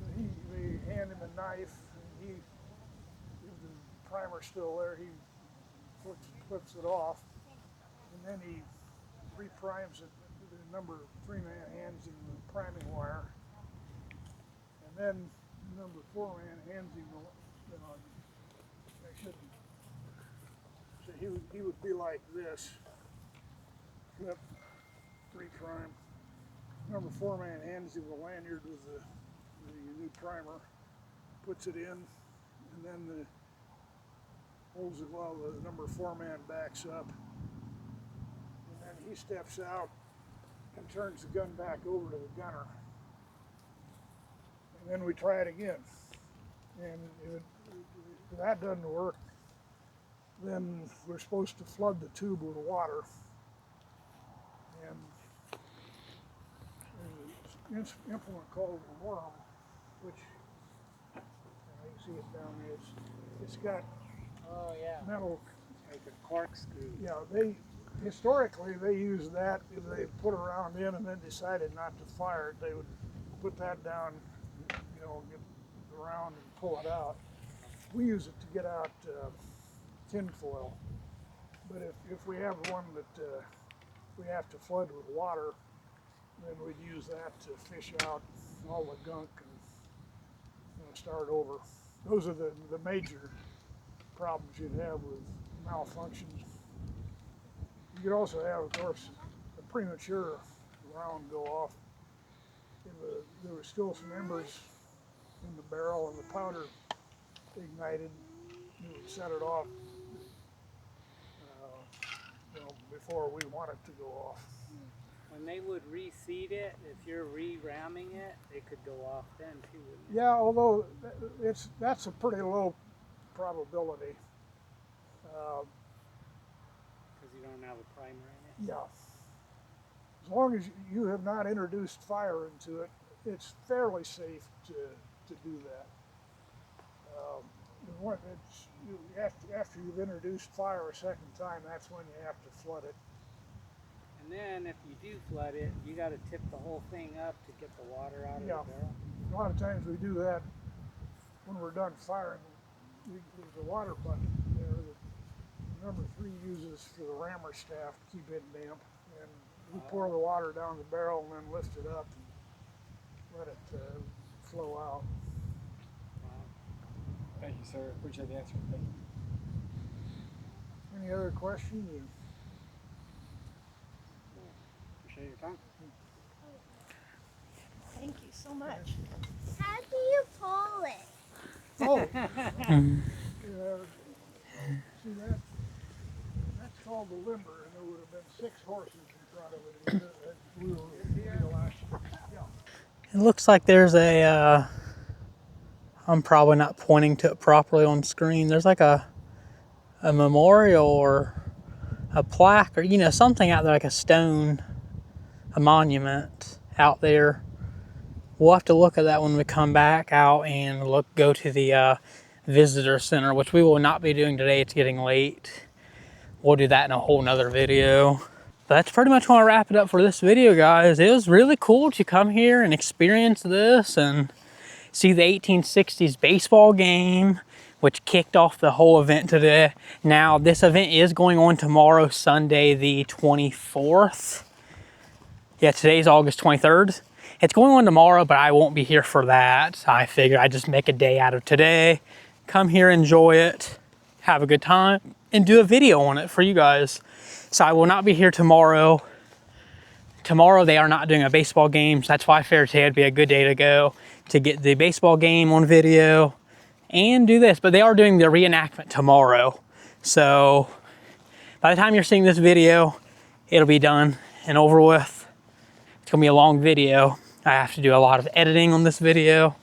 So they hand him a knife, and he, if the primer's still there, he flips it off, and then he reprimes it. The number 3-man hands him the priming wire, and then number 4-man hands him the, I shouldn't. So he would be like this. Flip, 3 prime. Number 4-man hands him the lanyard with the new primer, puts it in, and then holds it while the number 4-man backs up. And then he steps out and turns the gun back over to the gunner. And then we try it again. And if that doesn't work, then we're supposed to flood the tube with water. And there's an implement called a worm, which you can see it down there. It's got metal, Like a corkscrew. yeah, historically they used that if they put a round in and then decided not to fire it. They would put that down, get the round and pull it out. We use it to get out tin foil. But if we have one that we have to flood with water, then we'd use that to fish out all the gunk and start over. Those are the major problems you'd have with malfunctions. You could also have, of course, a premature round go off. If there were still some embers in the barrel and the powder ignited, you would set it off before we want it to go off. When they would reseed it, if you're re-ramming it, it could go off then too, wouldn't it? Yeah, although that's a pretty low probability. Because you don't have a primer in it? Yeah. As long as you have not introduced fire into it, it's fairly safe to do that. After you've introduced fire a second time, that's when you have to flood it. And then if you do flood it, you got to tip the whole thing up to get the water out of the barrel? A lot of times we do that when we're done firing. There's a water bucket there that number 3 uses for the rammer staff to keep it damp. And we pour the water down the barrel and then lift it up and let it flow out. Thank you, sir. Appreciate the answer. Thank you. Any other questions? Appreciate your time. Thank you so much. How do you pull it? Oh, see that's called the limber, and there would have been 6 horses in front of it. We were last year. Yeah. It looks like there's a, I'm probably not pointing to it properly on screen. There's like a memorial or a plaque or, something out there, like a stone, a monument out there. We'll have to look at that when we come back out and go to the visitor center, which we will not be doing today. It's getting late. We'll do that in a whole nother video. But that's pretty much want to wrap it up for this video, guys. It was really cool to come here and experience this and see the 1860s baseball game, which kicked off the whole event today. Now, this event is going on tomorrow, Sunday, the 24th. Yeah, today's August 23rd. It's going on tomorrow, but I won't be here for that. I figured I'd just make a day out of today, come here, enjoy it, have a good time, and do a video on it for you guys. So I will not be here tomorrow. Tomorrow they are not doing a baseball game, so that's why I figured today would be a good day to go to get the baseball game on video and do this. But they are doing the reenactment tomorrow. So by the time you're seeing this video, it'll be done and over with. It's gonna be a long video. I have to do a lot of editing on this video.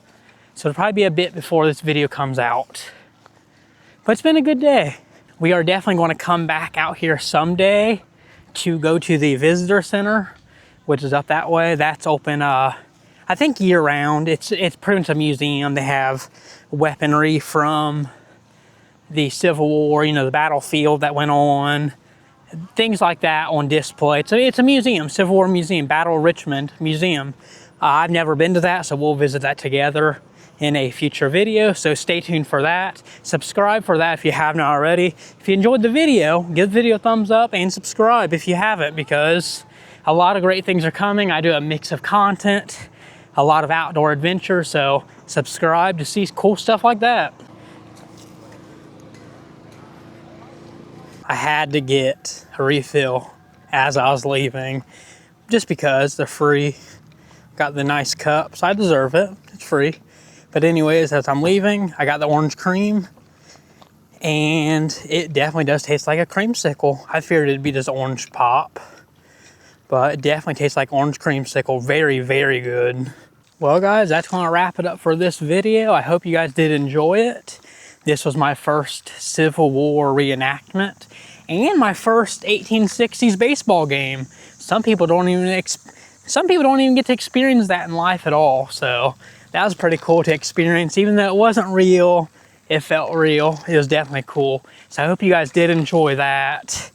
So it'll probably be a bit before this video comes out. But it's been a good day. We are definitely going to come back out here someday to go to the visitor center, which is up that way. That's open, I think year round. It's pretty much a museum. They have weaponry from the Civil War, the battlefield that went on, things like that on display. It's a museum, Civil War Museum, Battle of Richmond Museum. I've never been to that, so we'll visit that together in a future video, so stay tuned for that. Subscribe for that if you haven't already. If you enjoyed the video, give the video a thumbs up and subscribe if you haven't, because a lot of great things are coming. I do a mix of content, a lot of outdoor adventure, so subscribe to see cool stuff like that. I had to get a refill as I was leaving, just because they're free. Got the nice cups, I deserve it, it's free. But anyways, as I'm leaving, I got the orange cream, and it definitely does taste like a creamsicle. I figured it'd be just orange pop, but it definitely tastes like orange creamsicle. Very, very good. Well guys, that's gonna wrap it up for this video. I hope you guys did enjoy it. This was my first Civil War reenactment and my first 1860s baseball game. Some people don't even get to experience that in life at all. So that was pretty cool to experience. Even though it wasn't real, it felt real. It was definitely cool. So I hope you guys did enjoy that.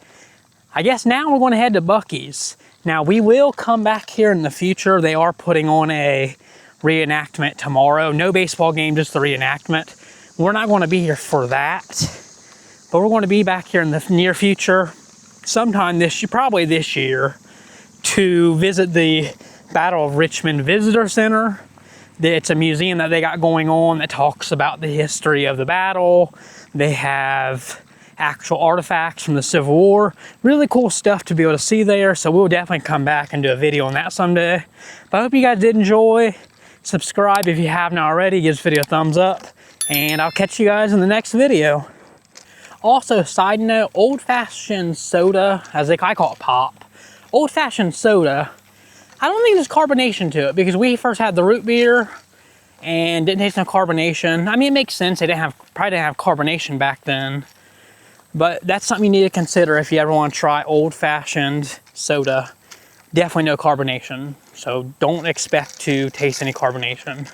I guess now we're gonna head to Buc-ee's. Now we will come back here in the future. They are putting on a reenactment tomorrow. No baseball game, just the reenactment. We're not going to be here for that, but we're going to be back here in the near future, sometime this year, probably this year, to visit the Battle of Richmond Visitor Center. It's a museum that they got going on that talks about the history of the battle. They have actual artifacts from the Civil War. Really cool stuff to be able to see there, so we'll definitely come back and do a video on that someday. But I hope you guys did enjoy. Subscribe if you haven't already. Give this video a thumbs up. And I'll catch you guys in the next video. Also, side note, old-fashioned soda, I call it pop. Old-fashioned soda, I don't think there's carbonation to it, because we first had the root beer and didn't taste no carbonation. I mean, it makes sense. They probably didn't have carbonation back then. But that's something you need to consider if you ever want to try old-fashioned soda. Definitely no carbonation. So don't expect to taste any carbonation.